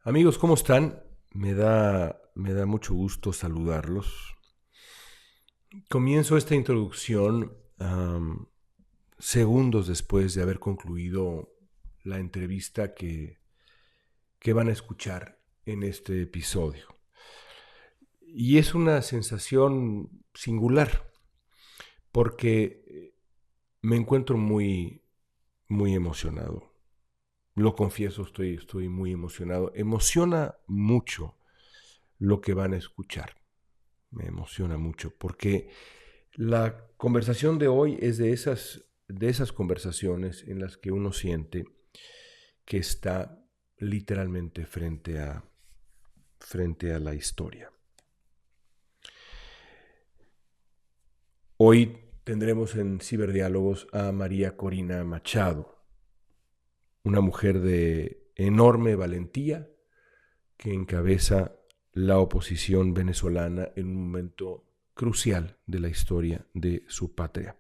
Amigos, ¿cómo están? Me da mucho gusto saludarlos. Comienzo esta introducción segundos después de haber concluido la entrevista que van a escuchar en este episodio. Y es una sensación singular porque me encuentro muy emocionado. Lo confieso, estoy muy emocionado. Emociona mucho lo que van a escuchar. Me emociona mucho porque la conversación de hoy es de esas conversaciones en las que uno siente que está literalmente frente a la historia. Hoy tendremos en Ciberdiálogos a María Corina Machado, una mujer de enorme valentía que encabeza la oposición venezolana en un momento crucial de la historia de su patria.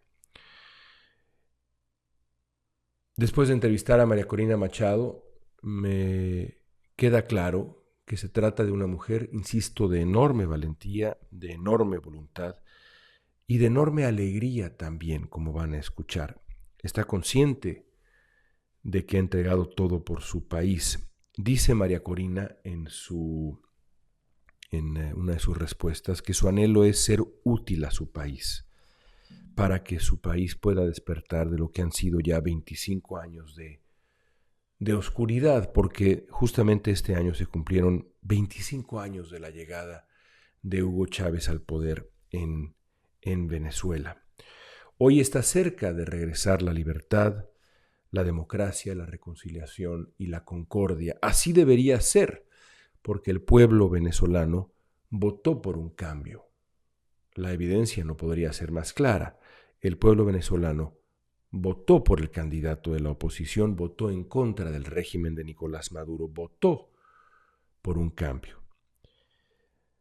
Después de entrevistar a María Corina Machado, me queda claro que se trata de una mujer, insisto, de enorme valentía, de enorme voluntad y de enorme alegría también, como van a escuchar. Está consciente de que ha entregado todo por su país. Dice María Corina en una de sus respuestas que su anhelo es ser útil a su país, para que su país pueda despertar de lo que han sido ya 25 años de oscuridad, porque justamente este año se cumplieron 25 años de la llegada de Hugo Chávez al poder en Venezuela. Hoy está cerca de regresar la libertad, la democracia, la reconciliación y la concordia. Así debería ser, porque el pueblo venezolano votó por un cambio. La evidencia no podría ser más clara. El pueblo venezolano votó por el candidato de la oposición, votó en contra del régimen de Nicolás Maduro, votó por un cambio.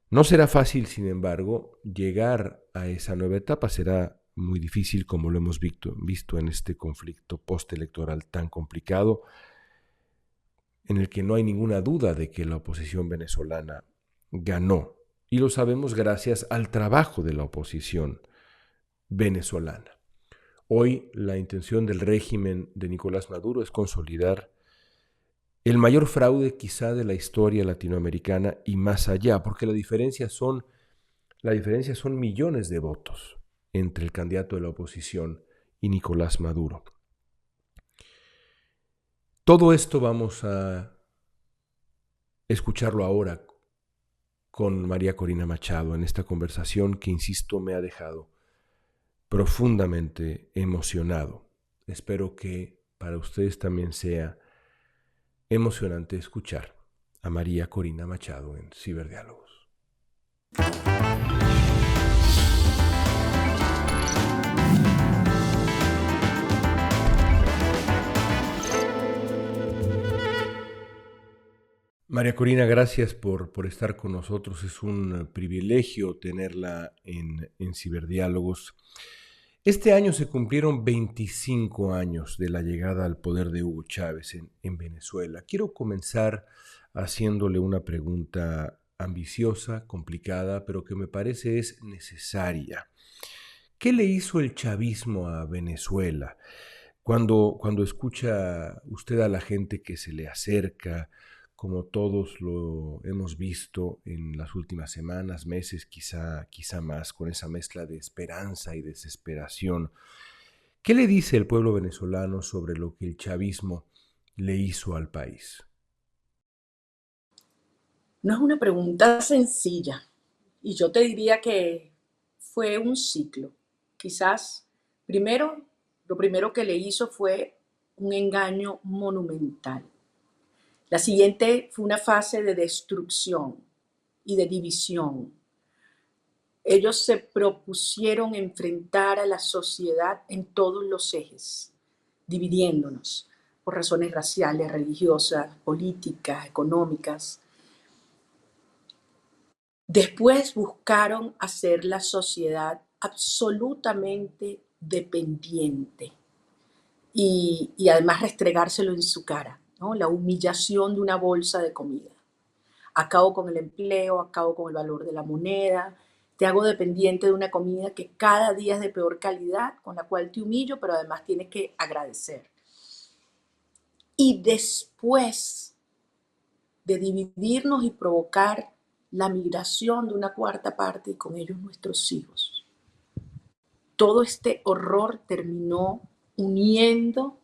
No será fácil, sin embargo, llegar a esa nueva etapa. Será muy difícil, como lo hemos visto en este conflicto postelectoral tan complicado, en el que no hay ninguna duda de que la oposición venezolana ganó. Y lo sabemos gracias al trabajo de la oposición venezolana. Hoy la intención del régimen de Nicolás Maduro es consolidar el mayor fraude quizá de la historia latinoamericana y más allá, porque la diferencia son millones de votos entre el candidato de la oposición y Nicolás Maduro. Todo esto vamos a escucharlo ahora con María Corina Machado en esta conversación que, insisto, me ha dejado profundamente emocionado. Espero que para ustedes también sea emocionante escuchar a María Corina Machado en Ciberdiálogos. María Corina, gracias por estar con nosotros. Es un privilegio tenerla en Ciberdiálogos. Este año se cumplieron 25 años de la llegada al poder de Hugo Chávez en Venezuela. Quiero comenzar haciéndole una pregunta ambiciosa, complicada, pero que me parece es necesaria. ¿Qué le hizo el chavismo a Venezuela? Cuando escucha usted a la gente que se le acerca, como todos lo hemos visto en las últimas semanas, meses, quizá más, con esa mezcla de esperanza y desesperación, ¿qué le dice el pueblo venezolano sobre lo que el chavismo le hizo al país? No es una pregunta sencilla y yo te diría que fue un ciclo. Quizás lo primero que le hizo fue un engaño monumental. La siguiente fue una fase de destrucción y de división. Ellos se propusieron enfrentar a la sociedad en todos los ejes, dividiéndonos por razones raciales, religiosas, políticas, económicas. Después buscaron hacer la sociedad absolutamente dependiente y además restregárselo en su cara, ¿no? La humillación de una bolsa de comida. acabo con el empleo, acabo con el valor de la moneda, te hago dependiente de una comida que cada día es de peor calidad, con la cual te humillo, pero además tienes que agradecer. Y después de dividirnos y provocar la migración de una cuarta parte y con ellos nuestros hijos, todo este horror terminó uniendo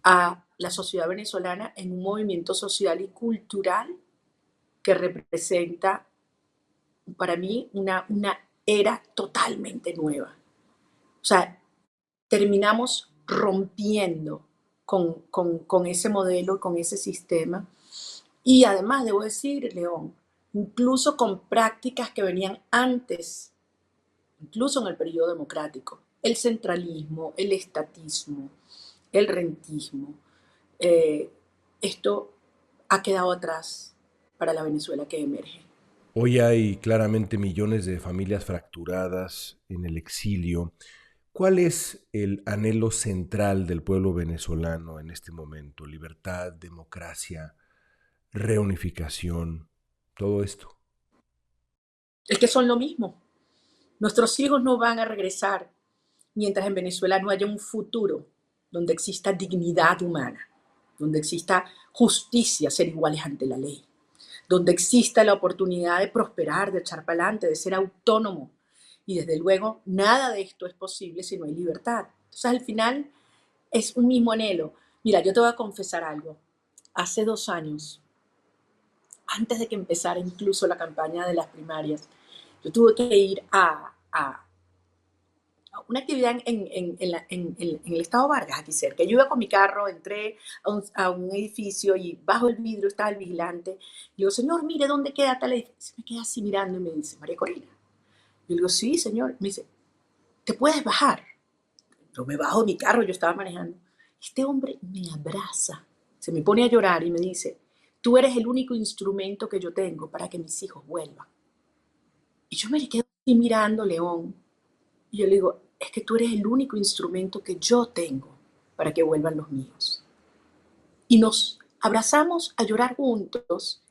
a la sociedad venezolana en un movimiento social y cultural que representa para mí una era totalmente nueva. O sea, terminamos rompiendo con ese modelo, con ese sistema. Y además, debo decir, León, incluso con prácticas que venían antes, incluso en el periodo democrático, el centralismo, el estatismo, el rentismo, eh, esto ha quedado atrás para la Venezuela que emerge. Hoy hay claramente millones de familias fracturadas en el exilio. ¿Cuál es el anhelo central del pueblo venezolano en este momento? Libertad, democracia, reunificación, todo esto. Es que son lo mismo. Nuestros hijos no van a regresar mientras en Venezuela no haya un futuro donde exista dignidad humana, donde exista justicia, ser iguales ante la ley, donde exista la oportunidad de prosperar, de echar para adelante, de ser autónomo. Y desde luego, nada de esto es posible si no hay libertad. Entonces, al final, es un mismo anhelo. Mira, yo te voy a confesar algo. Hace 2 años, antes de que empezara incluso la campaña de las primarias, yo tuve que ir a una actividad en el estado Vargas, aquí cerca. Yo iba con mi carro, entré a un edificio y bajo el vidrio estaba el vigilante. Le digo, señor, mire dónde queda tal edificio. Se me queda así mirando y me dice, María Corina. Yo le digo, sí, señor. Me dice, ¿te puedes bajar? Yo me bajo de mi carro, yo estaba manejando. Este hombre me abraza, se me pone a llorar y me dice, tú eres el único instrumento que yo tengo para que mis hijos vuelvan. Y yo me quedo así mirando, León, y yo le digo, es que tú eres el único instrumento que yo tengo para que vuelvan los míos. Y nos abrazamos a llorar juntos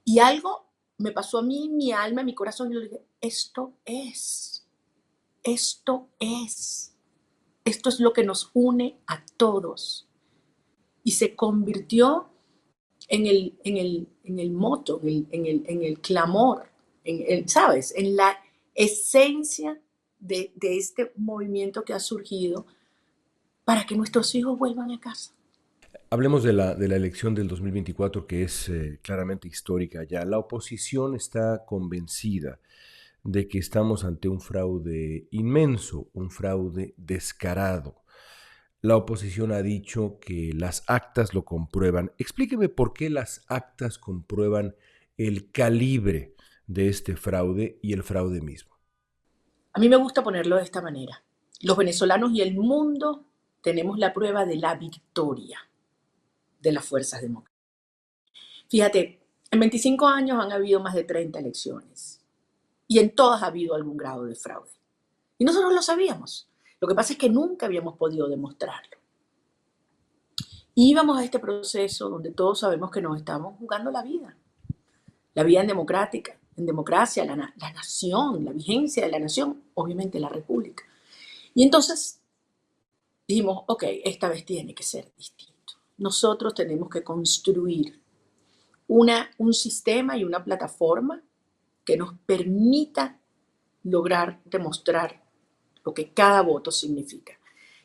y algo me pasó a mí, mi alma, mi corazón, y yo le dije, esto es lo que nos une a todos. Y se convirtió en el moto, en el clamor, ¿sabes? En la esencia de este movimiento que ha surgido para que nuestros hijos vuelvan a casa. Hablemos de la elección del 2024, que es claramente histórica ya. La oposición está convencida de que estamos ante un fraude inmenso, un fraude descarado. La oposición ha dicho que las actas lo comprueban. Explíqueme por qué las actas comprueban el calibre de este fraude y el fraude mismo. A mí me gusta ponerlo de esta manera. Los venezolanos y el mundo tenemos la prueba de la victoria de las fuerzas democráticas. Fíjate, en 25 años han habido más de 30 elecciones y en todas ha habido algún grado de fraude. Y nosotros lo sabíamos. Lo que pasa es que nunca habíamos podido demostrarlo. Y íbamos a este proceso donde todos sabemos que nos estamos jugando la vida en democracia, la nación, la vigencia de la nación, obviamente la república. Y entonces dijimos, ok, esta vez tiene que ser distinto. Nosotros tenemos que construir un sistema y una plataforma que nos permita lograr demostrar lo que cada voto significa.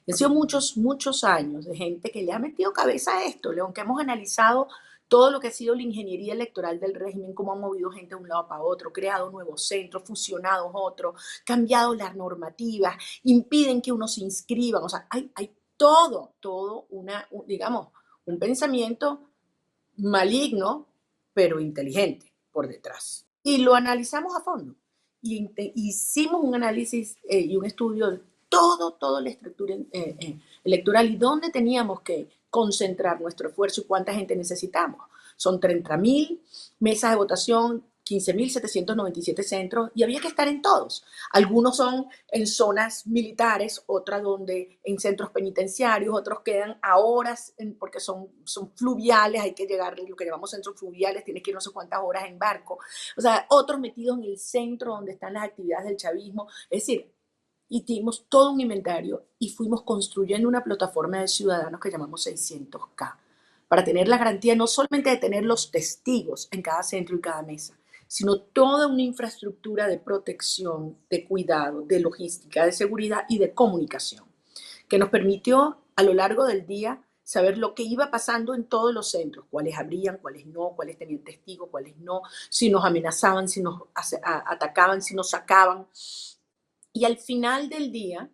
Y han sido muchos, muchos años de gente que le ha metido cabeza a esto, León, que hemos analizado todo lo que ha sido la ingeniería electoral del régimen, cómo han movido gente de un lado para otro, creado nuevos centros, fusionados otros, cambiado las normativas, impiden que uno se inscriba. O sea, hay todo, digamos, un pensamiento maligno, pero inteligente por detrás. Y lo analizamos a fondo. Y hicimos un análisis y un estudio de toda la estructura electoral y dónde teníamos que concentrar nuestro esfuerzo y cuánta gente necesitamos. Son 30.000 mesas de votación, 15.797 centros y había que estar en todos. Algunos son en zonas militares, otras donde en centros penitenciarios, otros quedan a horas porque son fluviales, hay que llegar, lo que llamamos centros fluviales, tienes que ir no sé cuántas horas en barco. O sea, otros metidos en el centro donde están las actividades del chavismo. Es decir, hicimos todo un inventario y fuimos construyendo una plataforma de ciudadanos que llamamos 600K, para tener la garantía no solamente de tener los testigos en cada centro y cada mesa, sino toda una infraestructura de protección, de cuidado, de logística, de seguridad y de comunicación, que nos permitió a lo largo del día saber lo que iba pasando en todos los centros, cuáles abrían, cuáles no, cuáles tenían testigos, cuáles no, si nos amenazaban, si nos atacaban, si nos sacaban. Y al final del día,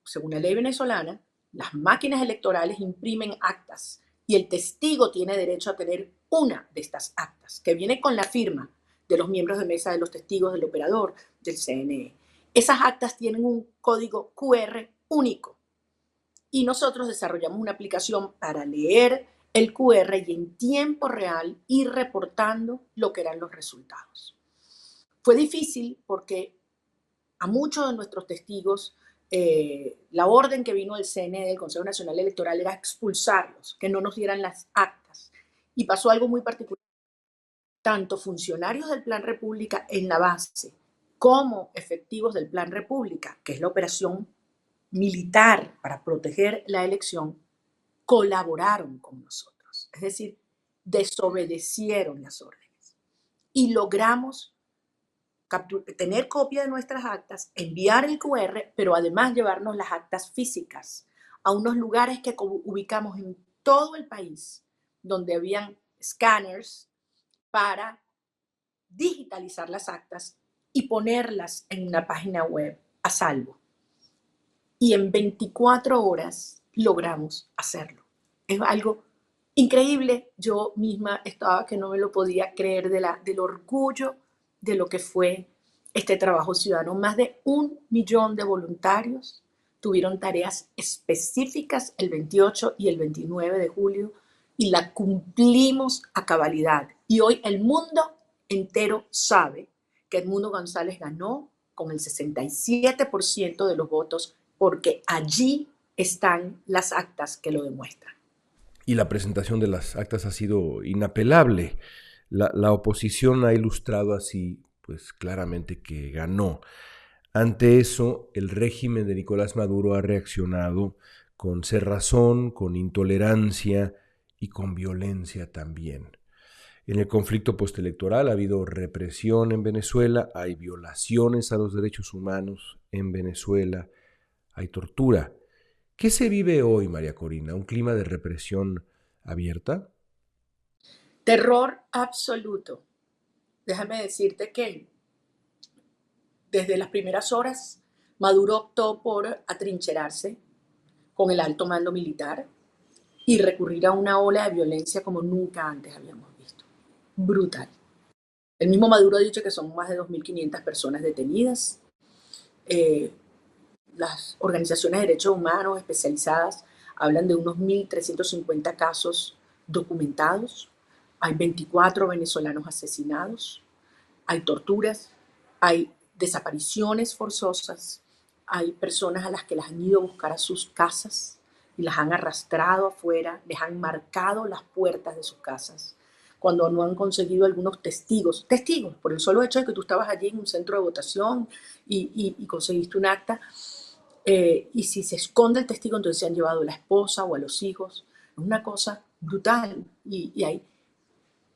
según la ley venezolana, las máquinas electorales imprimen actas y el testigo tiene derecho a tener una de estas actas, que viene con la firma de los miembros de mesa de los testigos, del operador, del CNE. Esas actas tienen un código QR único y nosotros desarrollamos una aplicación para leer el QR y en tiempo real ir reportando lo que eran los resultados. Fue difícil porque a muchos de nuestros testigos la orden que vino del CNE, del Consejo Nacional Electoral, era expulsarlos, que no nos dieran las actas. Y pasó algo muy particular. Tanto funcionarios del Plan República en la base como efectivos del Plan República, que es la operación militar para proteger la elección, colaboraron con nosotros. Es decir, desobedecieron las órdenes. Y logramos tener copia de nuestras actas, enviar el QR, pero además llevarnos las actas físicas a unos lugares que ubicamos en todo el país, donde habían escáneres para digitalizar las actas y ponerlas en una página web a salvo. Y en 24 horas logramos hacerlo. Es algo increíble. Yo misma estaba que no me lo podía creer del orgullo de lo que fue este trabajo ciudadano. Más de 1 millón de voluntarios tuvieron tareas específicas el 28 y el 29 de julio y la cumplimos a cabalidad. Y hoy el mundo entero sabe que Edmundo González ganó con el 67% de los votos porque allí están las actas que lo demuestran. Y la presentación de las actas ha sido inapelable. La oposición ha ilustrado así, pues claramente que ganó. Ante eso, el régimen de Nicolás Maduro ha reaccionado con cerrazón, con intolerancia y con violencia también. En el conflicto postelectoral ha habido represión en Venezuela, hay violaciones a los derechos humanos en Venezuela, hay tortura. ¿Qué se vive hoy, María Corina? ¿Un clima de represión abierta? Terror absoluto. Déjame decirte que desde las primeras horas Maduro optó por atrincherarse con el alto mando militar y recurrir a una ola de violencia como nunca antes habíamos visto. Brutal. El mismo Maduro ha dicho que son más de 2.500 personas detenidas. Las organizaciones de derechos humanos especializadas hablan de unos 1.350 casos documentados. Hay 24 venezolanos asesinados. Hay torturas, hay desapariciones forzosas, hay personas a las que las han ido a buscar a sus casas y las han arrastrado afuera, les han marcado las puertas de sus casas cuando no han conseguido algunos testigos, por el solo hecho de que tú estabas allí en un centro de votación y conseguiste un acta, y si se esconde el testigo, entonces se han llevado a la esposa o a los hijos. Es una cosa brutal y hay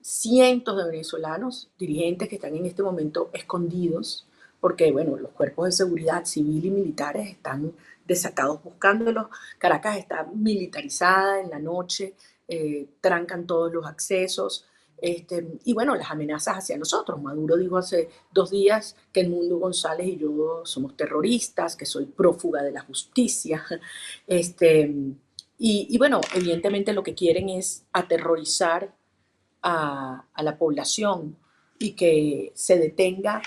cientos de venezolanos, dirigentes que están en este momento escondidos, porque bueno, los cuerpos de seguridad civil y militares están desatados buscándolos. Caracas está militarizada en la noche, trancan todos los accesos. Y bueno, las amenazas hacia nosotros. Maduro dijo hace 2 días que Edmundo González y yo somos terroristas, que soy prófuga de la justicia. Y bueno, evidentemente lo que quieren es aterrorizar a la población y que se detenga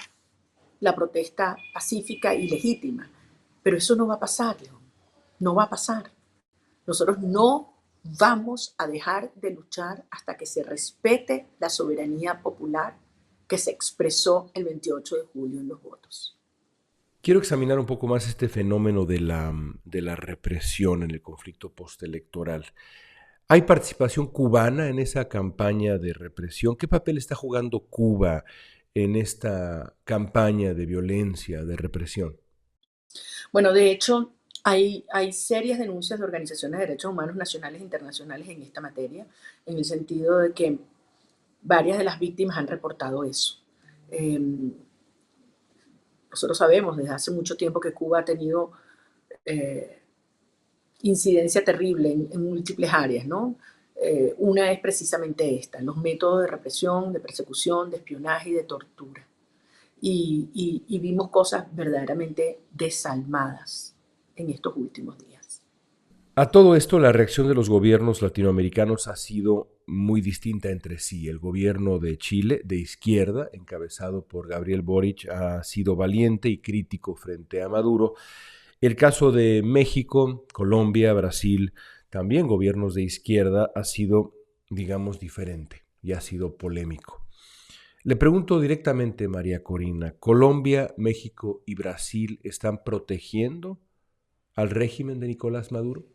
la protesta pacífica y legítima. Pero eso no va a pasar, León. No va a pasar. Nosotros no vamos a dejar de luchar hasta que se respete la soberanía popular que se expresó el 28 de julio en los votos. Quiero examinar un poco más este fenómeno de la represión en el conflicto postelectoral. ¿Hay participación cubana en esa campaña de represión? ¿Qué papel está jugando Cuba en esta campaña de violencia, de represión? Bueno, de hecho, hay serias denuncias de organizaciones de derechos humanos nacionales e internacionales en esta materia, en el sentido de que varias de las víctimas han reportado eso. Eh, Nosotros sabemos desde hace mucho tiempo que Cuba ha tenido eh, incidencia terrible en múltiples áreas, ¿no? Una es precisamente esta, los métodos de represión, de persecución, de espionaje y de tortura. Y vimos cosas verdaderamente desalmadas en estos últimos días. A todo esto, la reacción de los gobiernos latinoamericanos ha sido muy distinta entre sí. El gobierno de Chile, de izquierda, encabezado por Gabriel Boric, ha sido valiente y crítico frente a Maduro. El caso de México, Colombia, Brasil, también gobiernos de izquierda, ha sido, digamos, diferente y ha sido polémico. Le pregunto directamente, María Corina, ¿Colombia, México y Brasil están protegiendo al régimen de Nicolás Maduro?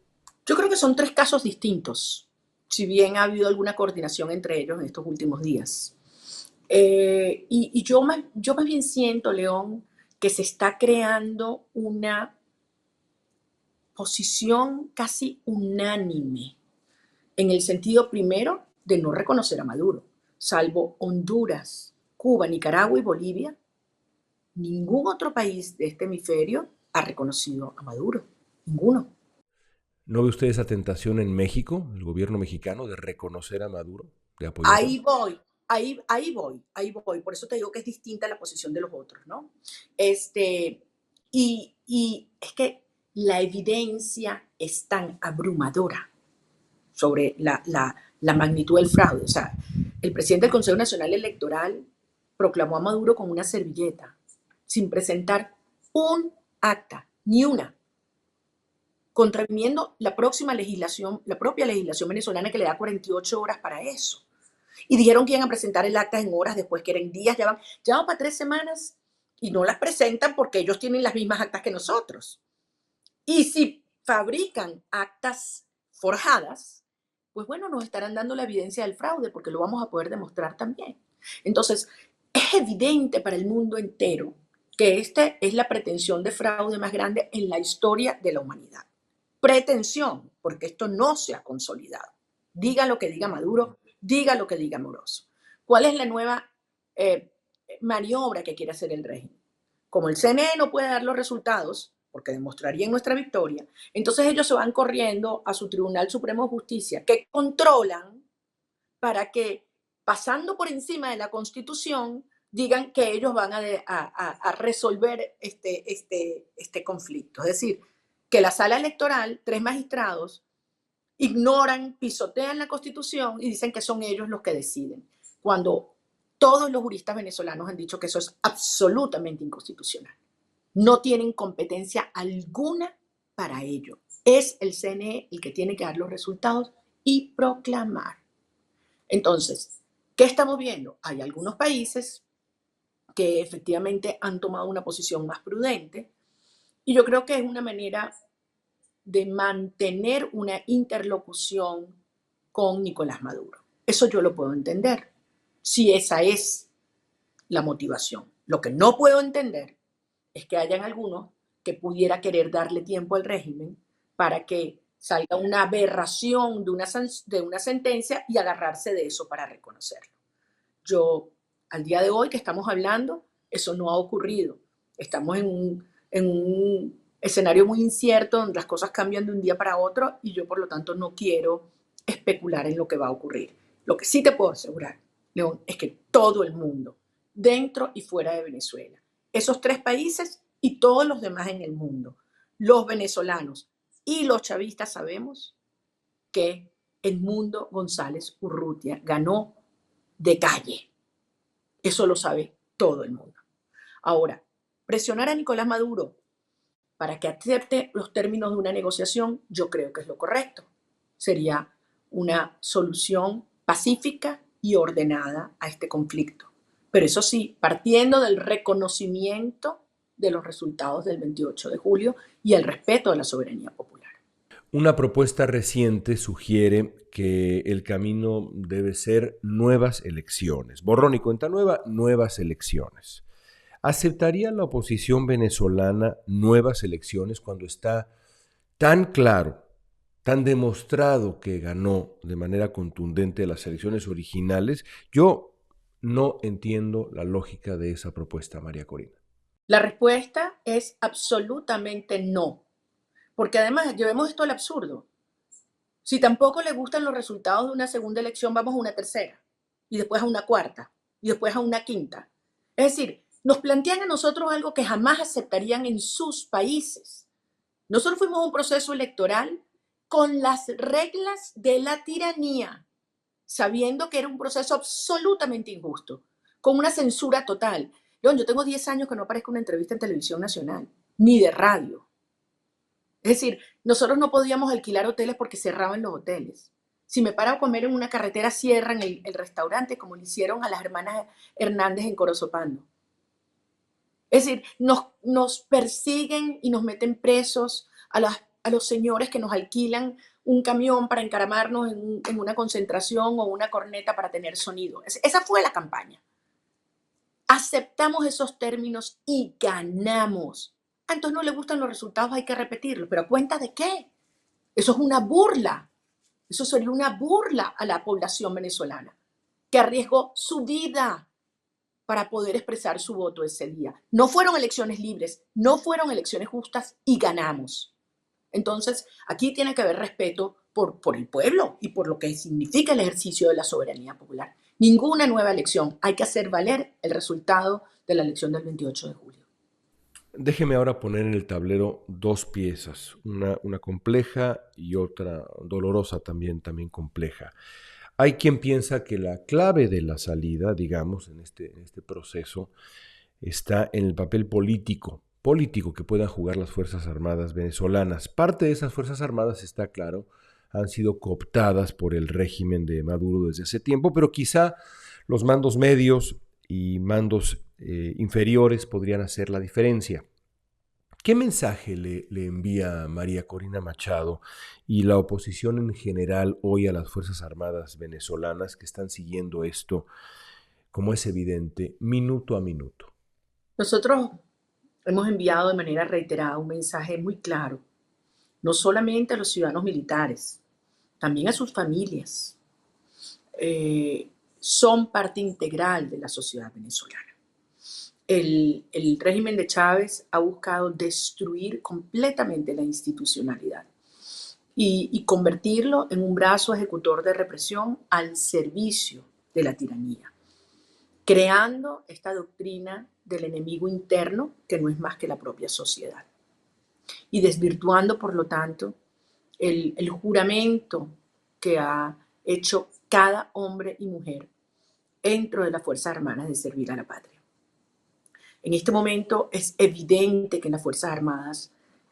Yo creo que son tres casos distintos, si bien ha habido alguna coordinación entre ellos en estos últimos días. Yo más bien siento, León, que se está creando una posición casi unánime, en el sentido primero de no reconocer a Maduro. Salvo Honduras, Cuba, Nicaragua y Bolivia, ningún otro país de este hemisferio ha reconocido a Maduro. Ninguno. ¿No ve usted esa tentación en México, el gobierno mexicano, de reconocer a Maduro, de apoyarlo? Ahí voy, ahí voy. Por eso te digo que es distinta la posición de los otros, ¿no? Este, y es que la evidencia es tan abrumadora sobre la magnitud del fraude. O sea, el presidente del Consejo Nacional Electoral proclamó a Maduro con una servilleta, sin presentar un acta, ni una, contraviniendo la propia legislación venezolana que le da 48 horas para eso. Y dijeron que iban a presentar el acta en horas después, que eran días, ya van para 3 semanas y no las presentan porque ellos tienen las mismas actas que nosotros. Y si fabrican actas forjadas, pues bueno, nos estarán dando la evidencia del fraude porque lo vamos a poder demostrar también. Entonces, es evidente para el mundo entero que esta es la pretensión de fraude más grande en la historia de la humanidad. Pretensión, porque esto no se ha consolidado. Diga lo que diga Maduro, diga lo que diga Moroso. ¿Cuál es la nueva maniobra que quiere hacer el régimen? Como el CNE no puede dar los resultados, porque demostrarían nuestra victoria, entonces ellos se van corriendo a su Tribunal Supremo de Justicia, que controlan para que, pasando por encima de la Constitución, digan que ellos van a resolver este conflicto. Es decir, que la sala electoral, 3 magistrados, ignoran, pisotean la Constitución y dicen que son ellos los que deciden, cuando todos los juristas venezolanos han dicho que eso es absolutamente inconstitucional. No tienen competencia alguna para ello. Es el CNE el que tiene que dar los resultados y proclamar. Entonces, ¿qué estamos viendo? Hay algunos países que efectivamente han tomado una posición más prudente y yo creo que es una manera de mantener una interlocución con Nicolás Maduro. Eso yo lo puedo entender, si esa es la motivación. Lo que no puedo entender es que hayan algunos que pudiera querer darle tiempo al régimen para que salga una aberración de una sentencia y agarrarse de eso para reconocerlo. Yo, al día de hoy que estamos hablando, eso no ha ocurrido. Estamos en un escenario muy incierto donde las cosas cambian de un día para otro y yo, por lo tanto, no quiero especular en lo que va a ocurrir. Lo que sí te puedo asegurar, León, es que todo el mundo, dentro y fuera de Venezuela, esos 3 países y todos los demás en el mundo, los venezolanos y los chavistas, sabemos que Edmundo González Urrutia ganó de calle. Eso lo sabe todo el mundo. Ahora, presionar a Nicolás Maduro para que acepte los términos de una negociación, yo creo que es lo correcto. Sería una solución pacífica y ordenada a este conflicto. pero eso sí, partiendo del reconocimiento de los resultados del 28 de julio y el respeto de la soberanía popular. Una propuesta reciente sugiere que el camino debe ser nuevas elecciones. Borrón y cuenta nueva, nuevas elecciones. ¿Aceptaría la oposición venezolana nuevas elecciones cuando está tan claro, tan demostrado que ganó de manera contundente las elecciones originales? Yo no entiendo la lógica de esa propuesta, María Corina. La respuesta es absolutamente no, porque además llevemos esto al absurdo. Si tampoco le gustan los resultados de una segunda elección, vamos a una tercera, y después a una cuarta, y después a una quinta. Es decir, nos plantean a nosotros algo que jamás aceptarían en sus países. Nosotros fuimos a un proceso electoral con las reglas de la tiranía, sabiendo que era un proceso absolutamente injusto, con una censura total. León, yo tengo 10 años que no aparezco en una entrevista en televisión nacional, ni de radio. Es decir, nosotros no podíamos alquilar hoteles porque cerraban los hoteles. Si me paro a comer en una carretera, cierran el restaurante, como le hicieron a las hermanas Hernández en Corozopando. Es decir, nos persiguen y nos meten presos a los señores que nos alquilan un camión para encaramarnos en una concentración o una corneta para tener sonido. Esa fue la campaña. Aceptamos esos términos y ganamos. Entonces no le gustan los resultados, hay que repetirlo. ¿Pero a cuenta de qué? Eso es una burla. Eso sería una burla a la población venezolana, que arriesgó su vida para poder expresar su voto ese día. No fueron elecciones libres, no fueron elecciones justas y ganamos. Entonces, aquí tiene que haber respeto por el pueblo y por lo que significa el ejercicio de la soberanía popular. Ninguna nueva elección. Hay que hacer valer el resultado de la elección del 28 de julio. Déjeme ahora poner en el tablero dos piezas, una compleja y otra dolorosa también compleja. Hay quien piensa que la clave de la salida, digamos, en este proceso, está en el papel político que puedan jugar las Fuerzas Armadas venezolanas. Parte de esas Fuerzas Armadas, está claro, han sido cooptadas por el régimen de Maduro desde hace tiempo, pero quizá los mandos medios y mandos inferiores podrían hacer la diferencia. ¿Qué mensaje le envía María Corina Machado y la oposición en general hoy a las Fuerzas Armadas venezolanas que están siguiendo esto, como es evidente, minuto a minuto? Nosotros hemos enviado de manera reiterada un mensaje muy claro, no solamente a los ciudadanos militares, también a sus familias. Son parte integral de la sociedad venezolana. El régimen de Chávez ha buscado destruir completamente la institucionalidad y convertirlo en un brazo ejecutor de represión al servicio de la tiranía, creando esta doctrina del enemigo interno que no es más que la propia sociedad y desvirtuando, por lo tanto, el juramento que ha hecho cada hombre y mujer dentro de las Fuerzas Armadas de servir a la patria. En este momento es evidente que en las Fuerzas Armadas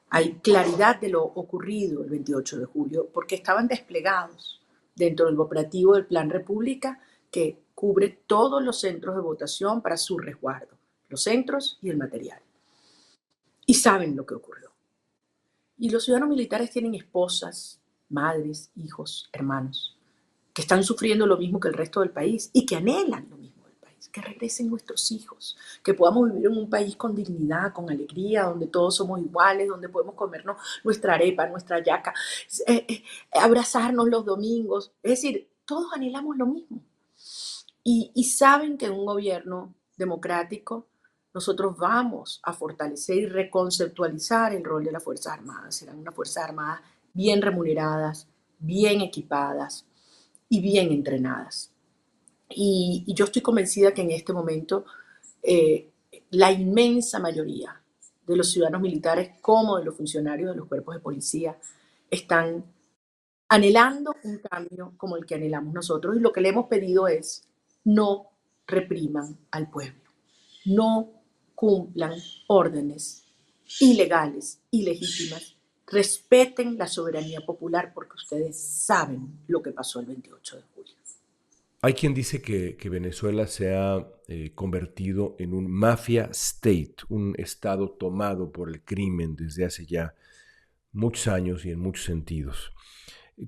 hay claridad de lo ocurrido el 28 de julio porque estaban desplegados dentro del operativo del Plan República que cubre todos los centros de votación para su resguardo, los centros y el material. Y saben lo que ocurrió. Y los ciudadanos militares tienen esposas, madres, hijos, hermanos, que están sufriendo lo mismo que el resto del país y que anhelan lo mismo del país, que regresen nuestros hijos, que podamos vivir en un país con dignidad, con alegría, donde todos somos iguales, donde podemos comernos nuestra arepa, nuestra yaca, abrazarnos los domingos. Es decir, todos anhelamos lo mismo. Y saben que en un gobierno democrático nosotros vamos a fortalecer y reconceptualizar el rol de las Fuerzas Armadas. Serán unas Fuerzas Armadas bien remuneradas, bien equipadas y bien entrenadas. Y yo estoy convencida que en este momento la inmensa mayoría de los ciudadanos militares como de los funcionarios de los cuerpos de policía están anhelando un cambio como el que anhelamos nosotros. Y lo que le hemos pedido es no repriman al pueblo, no cumplan órdenes ilegales, ilegítimas, respeten la soberanía popular porque ustedes saben lo que pasó el 28 de julio. Hay quien dice que Venezuela se ha convertido en un mafia state, un estado tomado por el crimen desde hace ya muchos años y en muchos sentidos.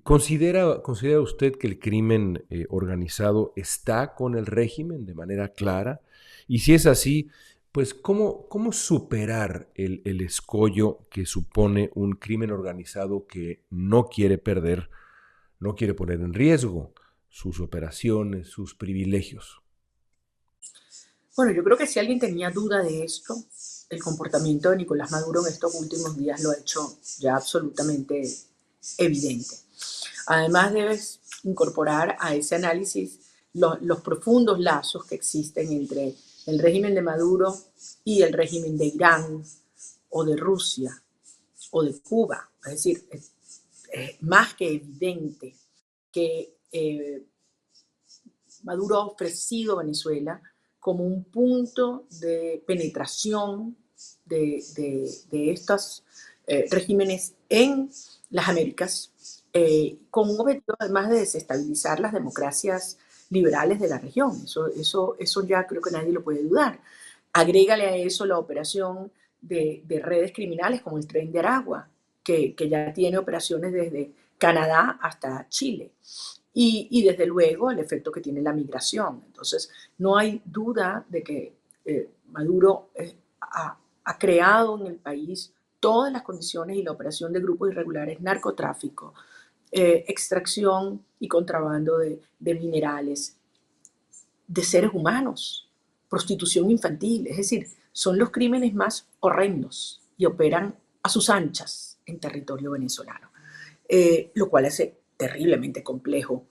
¿Considera usted que el crimen organizado está con el régimen de manera clara? Y si es así, pues ¿cómo superar el escollo que supone un crimen organizado que no quiere perder, no quiere poner en riesgo sus operaciones, sus privilegios? Bueno, yo creo que si alguien tenía duda de esto, el comportamiento de Nicolás Maduro en estos últimos días lo ha hecho ya absolutamente evidente. Además, debes incorporar a ese análisis los profundos lazos que existen entre el régimen de Maduro y el régimen de Irán o de Rusia o de Cuba. Es decir, es más que evidente que Maduro ha ofrecido a Venezuela como un punto de penetración de estos regímenes en las Américas, con un objetivo además de desestabilizar las democracias liberales de la región. Eso ya creo que nadie lo puede dudar. Agrégale a eso la operación de redes criminales como el Tren de Aragua, que ya tiene operaciones desde Canadá hasta Chile. Y desde luego el efecto que tiene la migración. Entonces, no hay duda de que Maduro ha creado en el país todas las condiciones y la operación de grupos irregulares, narcotráfico, extracción y contrabando de minerales, de seres humanos, prostitución infantil. Es decir, son los crímenes más horrendos y operan a sus anchas en territorio venezolano, lo cual hace terriblemente complejo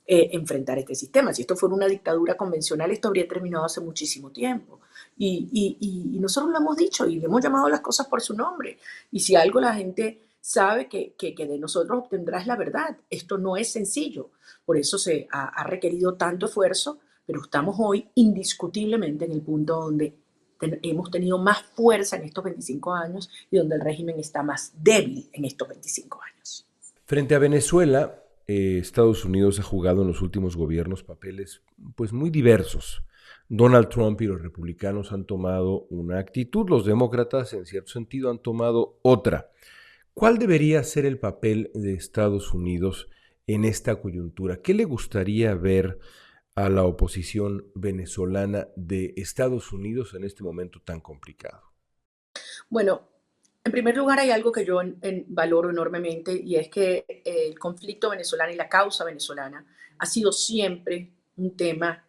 enfrentar este sistema. Si esto fuera una dictadura convencional, esto habría terminado hace muchísimo tiempo. Y nosotros lo hemos dicho y le hemos llamado las cosas por su nombre. Y si algo la gente sabe que de nosotros obtendrá es la verdad. Esto no es sencillo. Por eso se ha requerido tanto esfuerzo, pero estamos hoy indiscutiblemente en el punto donde hemos tenido más fuerza en estos 25 años y donde el régimen está más débil en estos 25 años. Frente a Venezuela, Estados Unidos ha jugado en los últimos gobiernos papeles pues muy diversos. Donald Trump y los republicanos han tomado una actitud, los demócratas en cierto sentido han tomado otra. ¿Cuál debería ser el papel de Estados Unidos en esta coyuntura? ¿Qué le gustaría ver a la oposición venezolana de Estados Unidos en este momento tan complicado? Bueno, en primer lugar hay algo que yo valoro enormemente y es que el conflicto venezolano y la causa venezolana ha sido siempre un tema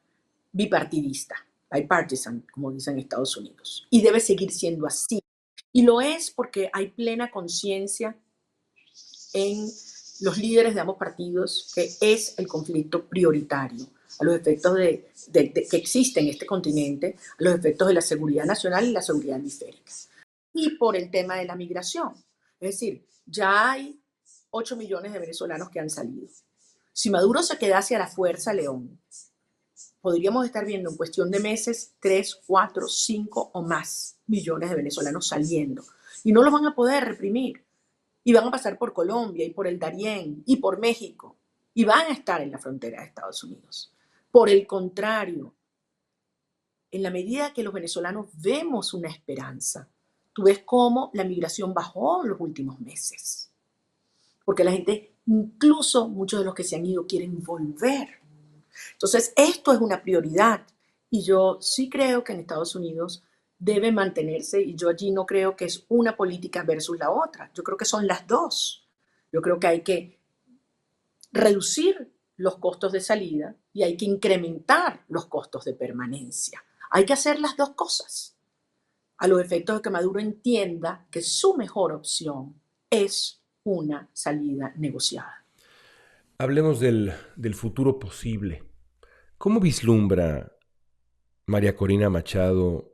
bipartidista, bipartisan, como dicen Estados Unidos, y debe seguir siendo así. Y lo es porque hay plena conciencia en los líderes de ambos partidos que es el conflicto prioritario a los efectos que existe en este continente, a los efectos de la seguridad nacional y la seguridad hemisférica. Y por el tema de la migración. Es decir, ya hay 8 millones de venezolanos que han salido. Si Maduro se quedase a la fuerza, León, podríamos estar viendo en cuestión de meses 3, 4, 5 o más millones de venezolanos saliendo. Y no los van a poder reprimir. Y van a pasar por Colombia y por el Darién y por México. Y van a estar en la frontera de Estados Unidos. Por el contrario, en la medida que los venezolanos vemos una esperanza, tú ves cómo la migración bajó en los últimos meses. Porque la gente, incluso muchos de los que se han ido, quieren volver. Entonces, esto es una prioridad. Y yo sí creo que en Estados Unidos debe mantenerse, y yo allí no creo que es una política versus la otra. Yo creo que son las dos. Yo creo que hay que reducir los costos de salida y hay que incrementar los costos de permanencia. Hay que hacer las dos cosas, a los efectos de que Maduro entienda que su mejor opción es una salida negociada. Hablemos del futuro posible. ¿Cómo vislumbra María Corina Machado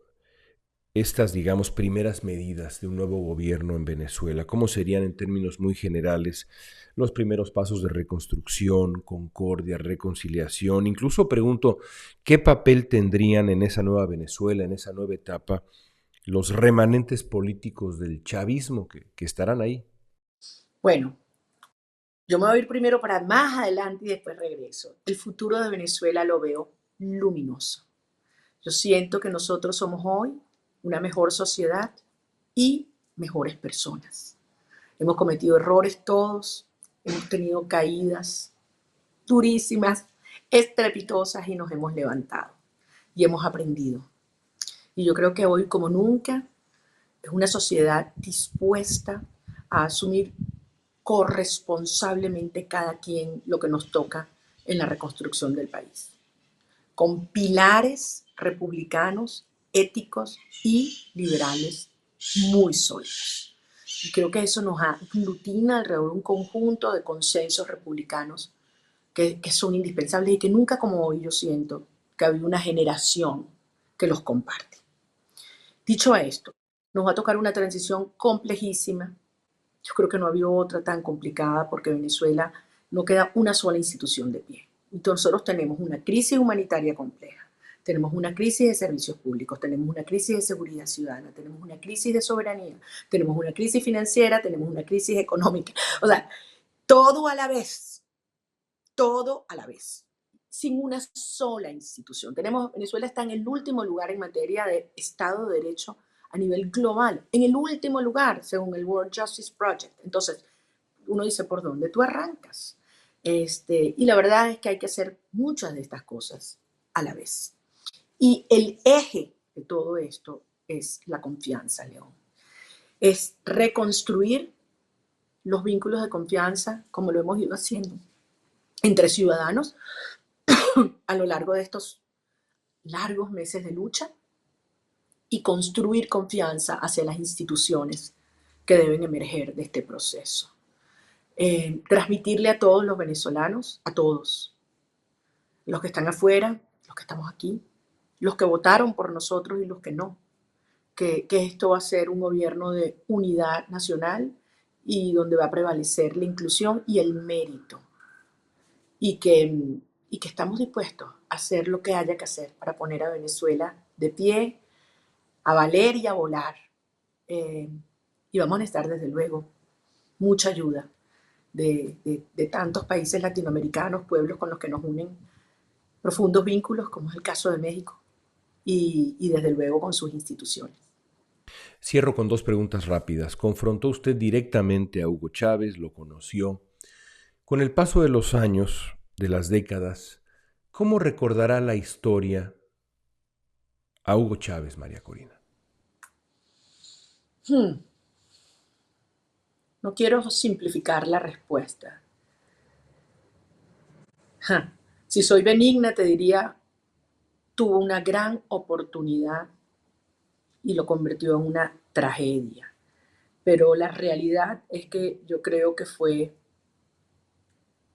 estas, digamos, primeras medidas de un nuevo gobierno en Venezuela? ¿Cómo serían en términos muy generales los primeros pasos de reconstrucción, concordia, reconciliación? Incluso pregunto, ¿qué papel tendrían en esa nueva Venezuela, en esa nueva etapa, los remanentes políticos del chavismo que estarán ahí? Bueno, Yo me voy a ir primero para más adelante y después regreso. El futuro de Venezuela lo veo luminoso. Yo siento que nosotros somos hoy una mejor sociedad y mejores personas. Hemos cometido errores todos, hemos tenido caídas durísimas, estrepitosas y nos hemos levantado y hemos aprendido. Y yo creo que hoy como nunca es una sociedad dispuesta a asumir corresponsablemente cada quien lo que nos toca en la reconstrucción del país, con pilares republicanos, éticos y liberales muy sólidos. Y creo que eso nos aglutina alrededor de un conjunto de consensos republicanos que son indispensables y que nunca como hoy yo siento que había una generación que los comparte. Dicho esto, nos va a tocar una transición complejísima. Yo creo que no había otra tan complicada porque Venezuela no queda una sola institución de pie. Entonces nosotros tenemos una crisis humanitaria compleja, tenemos una crisis de servicios públicos, tenemos una crisis de seguridad ciudadana, tenemos una crisis de soberanía, tenemos una crisis financiera, tenemos una crisis económica. O sea, todo a la vez, todo a la vez, sin una sola institución. Venezuela está en el último lugar en materia de Estado de Derecho a nivel global, en el último lugar, según el World Justice Project. Entonces, uno dice, ¿por dónde tú arrancas? Y la verdad es que hay que hacer muchas de estas cosas a la vez. Y el eje de todo esto es la confianza, León. Es reconstruir los vínculos de confianza como lo hemos ido haciendo entre ciudadanos a lo largo de estos largos meses de lucha y construir confianza hacia las instituciones que deben emerger de este proceso. Transmitirle a todos los venezolanos, a todos, los que están afuera, los que estamos aquí, los que votaron por nosotros y los que no, que esto va a ser un gobierno de unidad nacional y donde va a prevalecer la inclusión y el mérito, y que estamos dispuestos a hacer lo que haya que hacer para poner a Venezuela de pie, a valer y a volar. Y vamos a necesitar, desde luego, mucha ayuda de tantos países latinoamericanos, pueblos con los que nos unen profundos vínculos, como es el caso de México, y desde luego con sus instituciones. Cierro con dos preguntas rápidas. ¿Confrontó usted directamente a Hugo Chávez? ¿Lo conoció? Con el paso de los años, de las décadas, ¿cómo recordará la historia a Hugo Chávez, María Corina? No quiero simplificar la respuesta. Si soy benigna, te diría, tuvo una gran oportunidad y lo convirtió en una tragedia. Pero la realidad es que yo creo que fue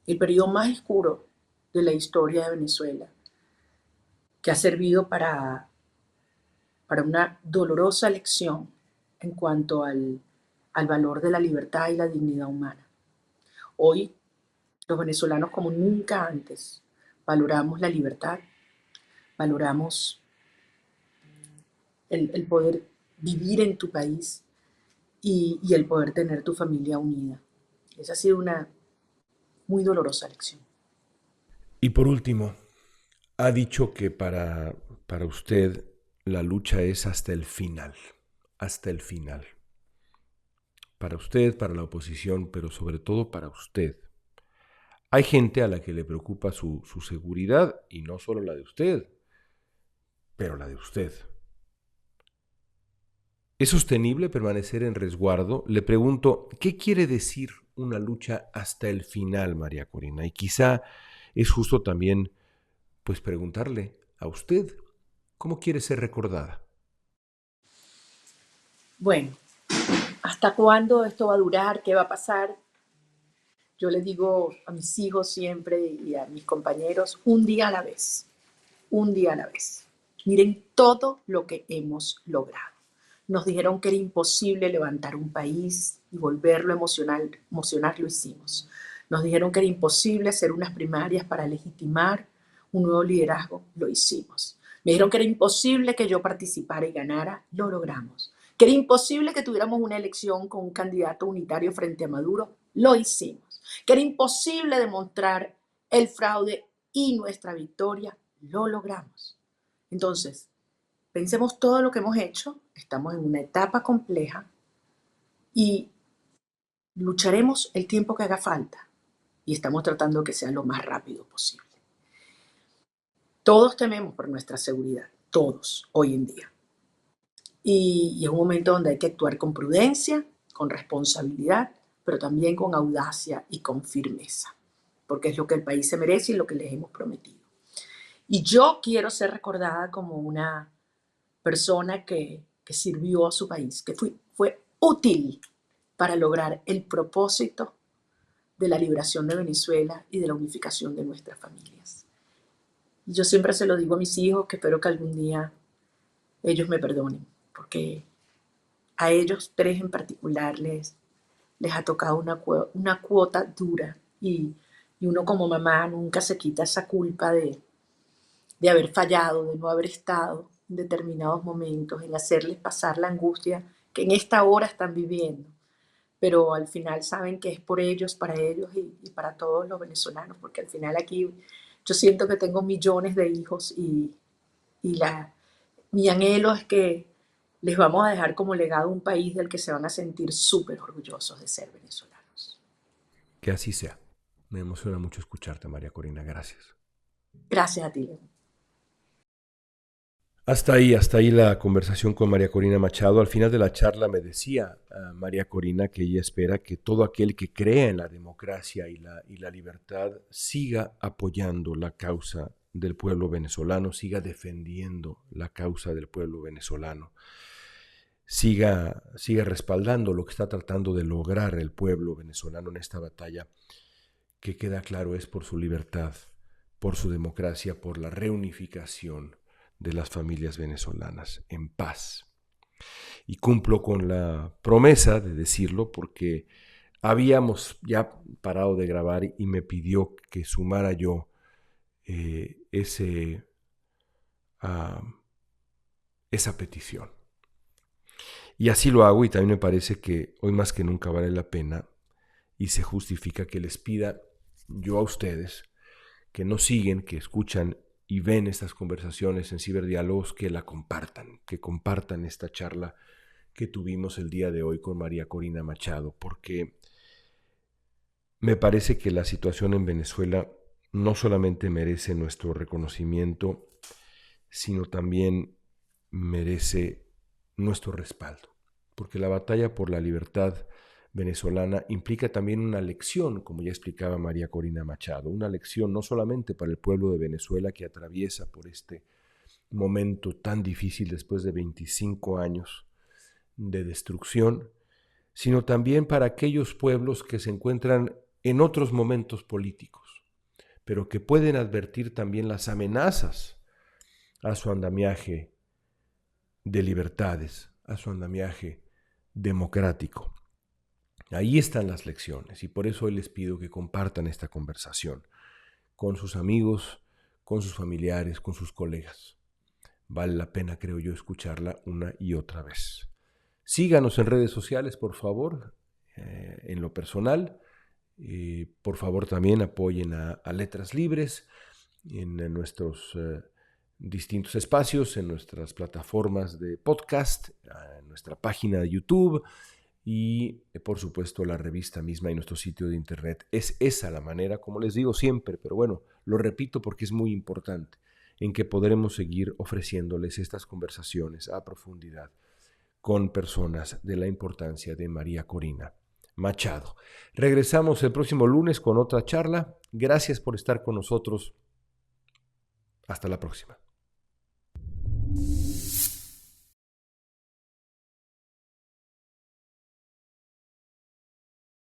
el periodo más oscuro de la historia de Venezuela, que ha servido para una dolorosa lección en cuanto al valor de la libertad y la dignidad humana. Hoy, los venezolanos como nunca antes valoramos la libertad, valoramos el poder vivir en tu país y el poder tener tu familia unida. Esa ha sido una muy dolorosa lección. Y por último, ha dicho que para usted la lucha es hasta el final, hasta el final. Para usted, para la oposición, pero sobre todo para usted. Hay gente a la que le preocupa su seguridad, y no solo la de usted, pero la de usted. ¿Es sostenible permanecer en resguardo? Le pregunto, ¿qué quiere decir una lucha hasta el final, María Corina? Y quizá es justo también, pues, preguntarle a usted, ¿cómo quiere ser recordada? Bueno, ¿hasta cuándo esto va a durar? ¿Qué va a pasar? Yo le digo a mis hijos siempre y a mis compañeros, un día a la vez, un día a la vez. Miren todo lo que hemos logrado. Nos dijeron que era imposible levantar un país y volverlo emocionar, lo hicimos. Nos dijeron que era imposible hacer unas primarias para legitimar un nuevo liderazgo, lo hicimos. Me dijeron que era imposible que yo participara y ganara, lo logramos. Que era imposible que tuviéramos una elección con un candidato unitario frente a Maduro, lo hicimos. que era imposible demostrar el fraude y nuestra victoria, lo logramos. Entonces, pensemos todo lo que hemos hecho, estamos en una etapa compleja y lucharemos el tiempo que haga falta y estamos tratando que sea lo más rápido posible. Todos tememos por nuestra seguridad, todos, hoy en día. Y es un momento donde hay que actuar con prudencia, con responsabilidad, pero también con audacia y con firmeza, porque es lo que el país se merece y lo que les hemos prometido. Y yo quiero ser recordada como una persona que sirvió a su país, que fue útil para lograr el propósito de la liberación de Venezuela y de la unificación de nuestras familias. Y yo siempre se lo digo a mis hijos, que espero que algún día ellos me perdonen, porque a ellos tres en particular les ha tocado una cuota dura y uno como mamá nunca se quita esa culpa de haber fallado, de no haber estado en determinados momentos, en hacerles pasar la angustia que en esta hora están viviendo. Pero al final saben que es por ellos, para ellos y para todos los venezolanos, porque al final aquí yo siento que tengo millones de hijos y mi anhelo es que les vamos a dejar como legado un país del que se van a sentir súper orgullosos de ser venezolanos. Que así sea. Me emociona mucho escucharte, María Corina. Gracias. Gracias a ti, León. Hasta ahí la conversación con María Corina Machado. Al final de la charla me decía María Corina que ella espera que todo aquel que crea en la democracia y la libertad siga apoyando la causa del pueblo venezolano, siga defendiendo la causa del pueblo venezolano, siga respaldando lo que está tratando de lograr el pueblo venezolano en esta batalla, que queda claro es por su libertad, por su democracia, por la reunificación de las familias venezolanas en paz. Y cumplo con la promesa de decirlo porque habíamos ya parado de grabar y me pidió que sumara yo esa petición. Y así lo hago, y también me parece que hoy más que nunca vale la pena y se justifica que les pida yo a ustedes que nos siguen, que escuchan y ven estas conversaciones en Ciberdiálogos, que compartan esta charla que tuvimos el día de hoy con María Corina Machado, porque me parece que la situación en Venezuela no solamente merece nuestro reconocimiento, sino también merece nuestro respaldo, porque la batalla por la libertad venezolana implica también una lección, como ya explicaba María Corina Machado, una lección no solamente para el pueblo de Venezuela que atraviesa por este momento tan difícil después de 25 años de destrucción, sino también para aquellos pueblos que se encuentran en otros momentos políticos, pero que pueden advertir también las amenazas a su andamiaje de libertades, a su andamiaje democrático. Ahí están las lecciones y por eso hoy les pido que compartan esta conversación con sus amigos, con sus familiares, con sus colegas. Vale la pena, creo yo, escucharla una y otra vez. Síganos en redes sociales, por favor, en lo personal. Por favor, también apoyen a Letras Libres en nuestros distintos espacios, en nuestras plataformas de podcast, en nuestra página de YouTube y, por supuesto, la revista misma y nuestro sitio de internet. Es esa la manera, como les digo siempre, pero bueno, lo repito porque es muy importante, en que podremos seguir ofreciéndoles estas conversaciones a profundidad con personas de la importancia de María Corina Machado. Regresamos el próximo lunes con otra charla. Gracias por estar con nosotros. Hasta la próxima.